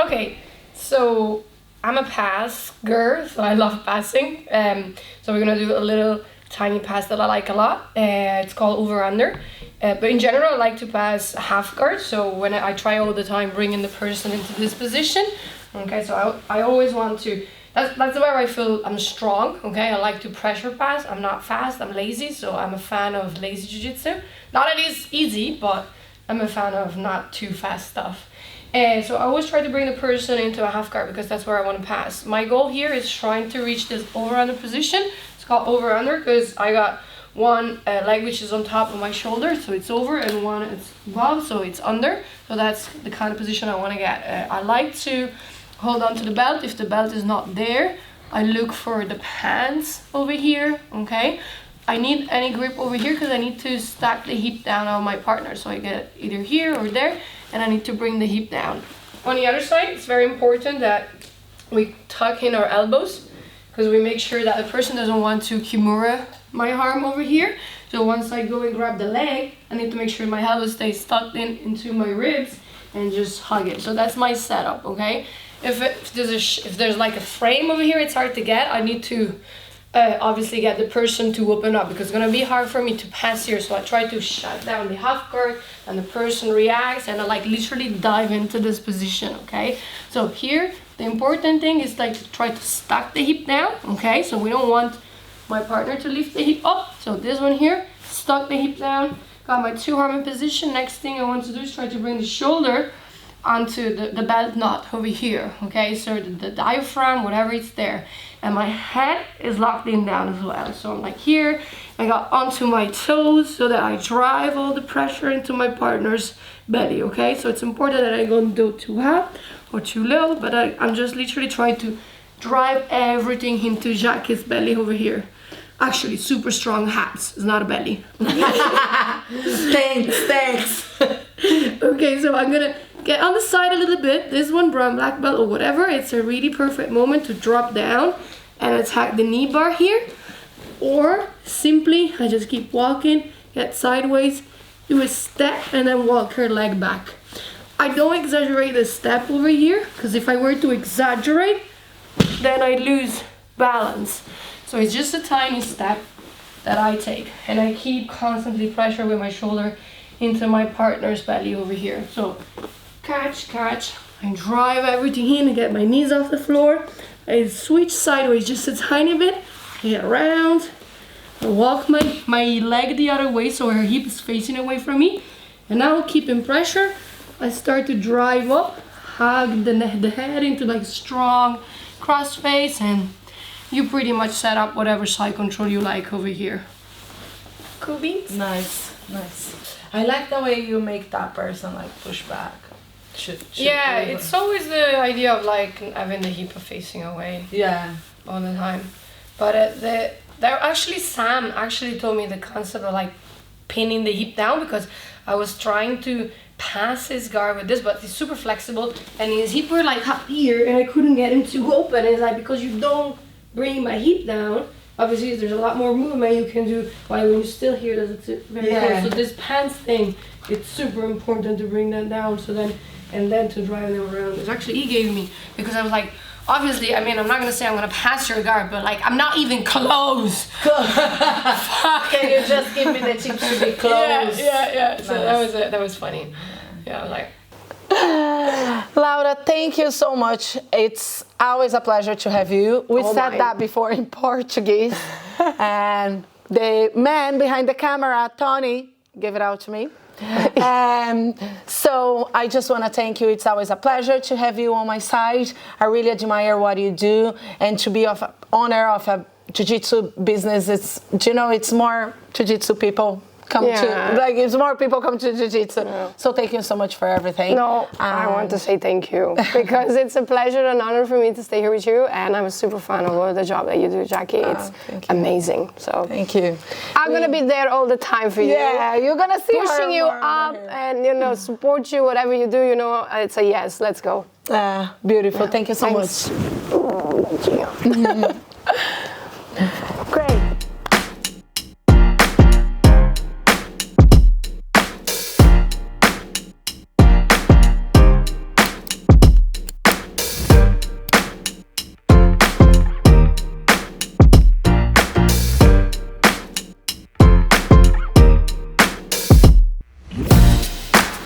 Okay, so I'm a pass girl, so I love passing. So we're gonna do a little tiny pass that I like a lot. It's called over under. But in general, I like to pass a half guard. So when I try all the time bringing the person into this position. Okay, so I always want to. That's where I feel I'm strong. Okay, I like to pressure pass. I'm not fast. I'm lazy, so I'm a fan of lazy jiu-jitsu. Not that it's easy, but I'm a fan of not too fast stuff. And so I always try to bring the person into a half guard because that's where I want to pass. My goal here is trying to reach this over under position. It's called over under because I got one leg which is on top of my shoulder, so it's over, and one it's above, so it's under. So that's the kind of position I want to get. I like to hold on to the belt. If the belt is not there, I look for the pants over here. Okay, I need any grip over here because I need to stack the hip down on my partner, so I get either here or there, and I need to bring the hip down. On the other side, it's very important that we tuck in our elbows because we make sure that the person doesn't want to kimura my arm over here. So once I go and grab the leg, I need to make sure my elbow stays tucked in into my ribs and just hug it. So that's my setup, okay? If there's like a frame over here, it's hard to get. I need to obviously get the person to open up because it's gonna be hard for me to pass here. So I try to shut down the half guard and the person reacts, and I like literally dive into this position, okay? So here, the important thing is like to try to stack the hip down, okay? So we don't want my partner to lift the hip up. So this one here, stuck the hip down, got my two arm in position. Next thing I want to do is try to bring the shoulder onto the belt knot over here, okay? So the diaphragm, whatever it's there. And my head is locked in down as well. So I'm like here, I got onto my toes so that I drive all the pressure into my partner's belly, okay? So it's important that I don't go too high or too low, but I'm just literally trying to drive everything into Jacques' belly over here. Actually, super strong abs, it's not a belly. Thanks. Okay, so I'm gonna get on the side a little bit. This one, brown, black belt, or whatever. It's a really perfect moment to drop down and attack the knee bar here. Or simply, I just keep walking, get sideways, do a step, and then walk her leg back. I don't exaggerate the step over here, because if I were to exaggerate, then I lose balance. So it's just a tiny step that I take, and I keep constantly pressure with my shoulder into my partner's belly over here. So catch, I drive everything in and get my knees off the floor. I switch sideways just a tiny bit, get around, I walk my leg the other way so her hip is facing away from me, and now keeping pressure, I start to drive up, hug the head into like strong cross face, and you pretty much set up whatever side control you like over here. Cool beans? Nice. I like the way you make that person like push back. Yeah, it's always the idea of like having the hip facing away. Yeah. All the time. But Sam actually told me the concept of like pinning the hip down, because I was trying to pass his guard with this, but he's super flexible and his hip were like up here and I couldn't get him to open. It's like, because you don't bring my hip down, obviously there's a lot more movement you can do while when you're still here. That's very cool. So this pants thing, it's super important to bring that down, so then and then to drive them around. It's actually he gave me, because I was like, obviously, I mean, I'm not gonna say I'm gonna pass your guard, but like I'm not even close. Fuck. Can you just give me the tips to be close? Yeah. So nice. That was funny. Yeah, I was like. Laura, thank you so much. It's always a pleasure to have you. We said that before in Portuguese. And the man behind the camera, Tony, give it out to me. So I just want to thank you. It's always a pleasure to have you on my side. I really admire what you do, and to be of owner of a jiu-jitsu business. It's more jiu-jitsu people come to, like, it's more people come to jiu-jitsu. Yeah. So thank you so much for everything. No, I want to say thank you, because it's a pleasure and honor for me to stay here with you, and I'm a super fan of the job that you do, Jackie. It's amazing. So thank you. I'm gonna be there all the time for you. Yeah, you're gonna see pushing you up and support you, whatever you do. It's a yes. Let's go. Beautiful. Thank you so much.